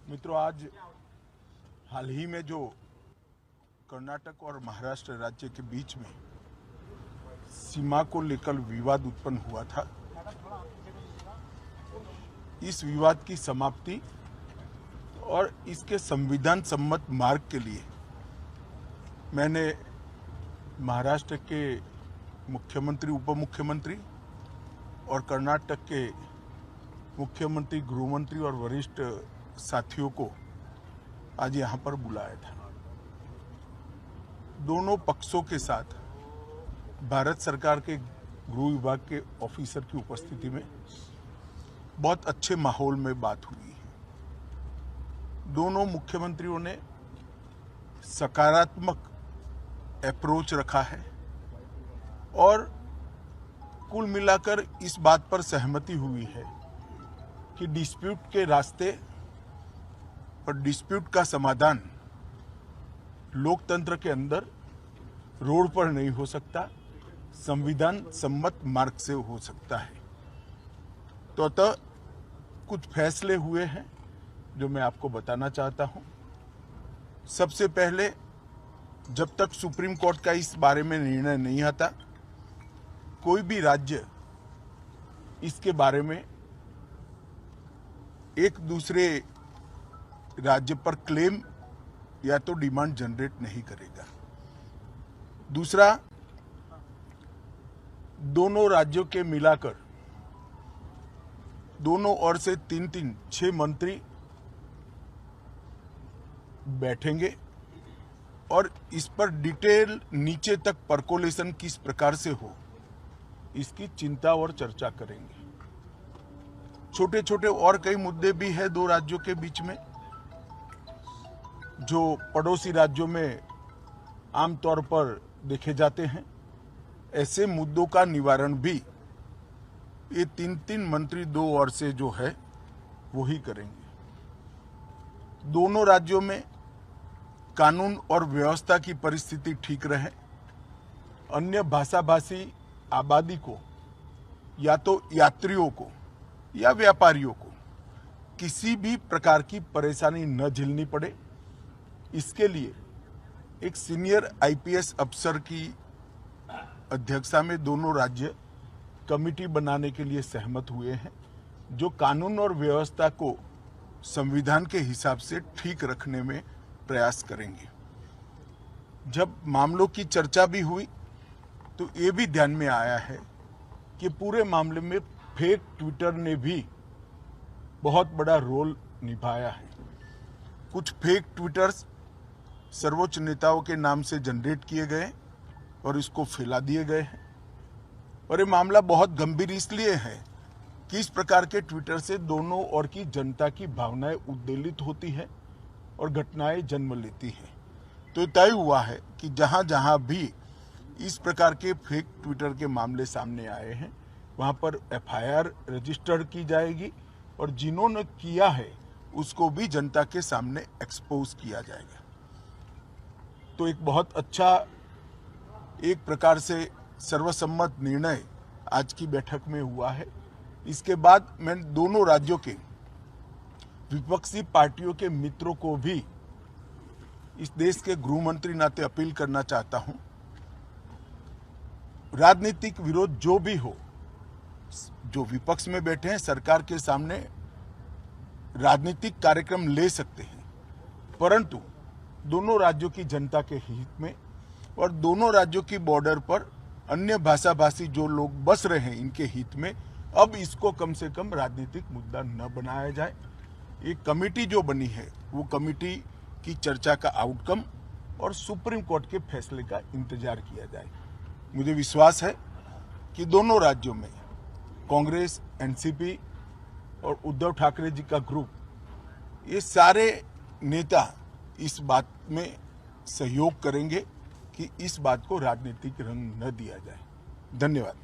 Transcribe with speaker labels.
Speaker 1: मित्रों, आज हाल ही में जो कर्नाटक और महाराष्ट्र राज्य के बीच में सीमा को लेकर विवाद उत्पन्न हुआ था, इस विवाद की समाप्ति और इसके संविधान सम्मत मार्ग के लिए मैंने महाराष्ट्र के मुख्यमंत्री, उप मुख्यमंत्री और कर्नाटक के मुख्यमंत्री, गृहमंत्री और वरिष्ठ साथियों को आज यहाँ पर बुलाया था। दोनों पक्षों के साथ भारत सरकार के गृह विभाग के ऑफिसर की उपस्थिति में बहुत अच्छे माहौल में बात हुई है। दोनों मुख्यमंत्रियों ने सकारात्मक अप्रोच रखा है और कुल मिलाकर इस बात पर सहमति हुई है कि डिस्प्यूट के रास्ते और डिस्प्यूट का समाधान लोकतंत्र के अंदर रोड पर नहीं हो सकता, संविधान सम्मत मार्ग से हो सकता है। तो अतः कुछ फैसले हुए हैं जो मैं आपको बताना चाहता हूं। सबसे पहले, जब तक सुप्रीम कोर्ट का इस बारे में निर्णय नहीं आता, कोई भी राज्य इसके बारे में एक दूसरे राज्य पर क्लेम या तो डिमांड जनरेट नहीं करेगा। दूसरा, दोनों राज्यों के मिलाकर दोनों ओर से 6 मंत्री बैठेंगे और इस पर डिटेल नीचे तक परकोलेशन किस प्रकार से हो, इसकी चिंता और चर्चा करेंगे। छोटे छोटे और कई मुद्दे भी हैं दो राज्यों के बीच में, जो पड़ोसी राज्यों में आमतौर पर देखे जाते हैं। ऐसे मुद्दों का निवारण भी ये 3 मंत्री दो ओर से जो है वो ही करेंगे। दोनों राज्यों में कानून और व्यवस्था की परिस्थिति ठीक रहे, अन्य भाषाभाषी आबादी को या तो यात्रियों को या व्यापारियों को किसी भी प्रकार की परेशानी न झेलनी पड़े, इसके लिए एक सीनियर आईपीएस अफसर की अध्यक्षता में दोनों राज्य कमेटी बनाने के लिए सहमत हुए हैं, जो कानून और व्यवस्था को संविधान के हिसाब से ठीक रखने में प्रयास करेंगे। जब मामलों की चर्चा भी हुई तो ये भी ध्यान में आया है कि पूरे मामले में फेक ट्विटर ने भी बहुत बड़ा रोल निभाया है। कुछ फेक ट्विटर्स सर्वोच्च नेताओं के नाम से जनरेट किए गए और इसको फैला दिए गए हैं। और ये मामला बहुत गंभीर इसलिए है कि इस प्रकार के ट्विटर से दोनों ओर की जनता की भावनाएं उद्वेलित होती है और घटनाएं जन्म लेती हैं। तो तय हुआ है कि जहां जहां भी इस प्रकार के फेक ट्विटर के मामले सामने आए हैं, वहां पर एफआईआर रजिस्टर की जाएगी और जिन्होंने किया है उसको भी जनता के सामने एक्सपोज किया जाएगा। तो एक बहुत अच्छा, एक प्रकार से सर्वसम्मत निर्णय आज की बैठक में हुआ है। इसके बाद मैं दोनों राज्यों के विपक्षी पार्टियों के मित्रों को भी इस देश के गृह मंत्री नाते अपील करना चाहता हूं, राजनीतिक विरोध जो भी हो, जो विपक्ष में बैठे हैं सरकार के सामने राजनीतिक कार्यक्रम ले सकते हैं, परंतु दोनों राज्यों की जनता के हित में और दोनों राज्यों की बॉर्डर पर अन्य भाषाभाषी जो लोग बस रहे हैं इनके हित में अब इसको कम से कम राजनीतिक मुद्दा न बनाया जाए। एक कमेटी जो बनी है वो कमेटी की चर्चा का आउटकम और सुप्रीम कोर्ट के फैसले का इंतजार किया जाए। मुझे विश्वास है कि दोनों राज्यों में कांग्रेस, एनसीपी और उद्धव ठाकरे जी का ग्रुप, ये सारे नेता इस बात में सहयोग करेंगे कि इस बात को राजनीतिक रंग न दिया जाए। धन्यवाद।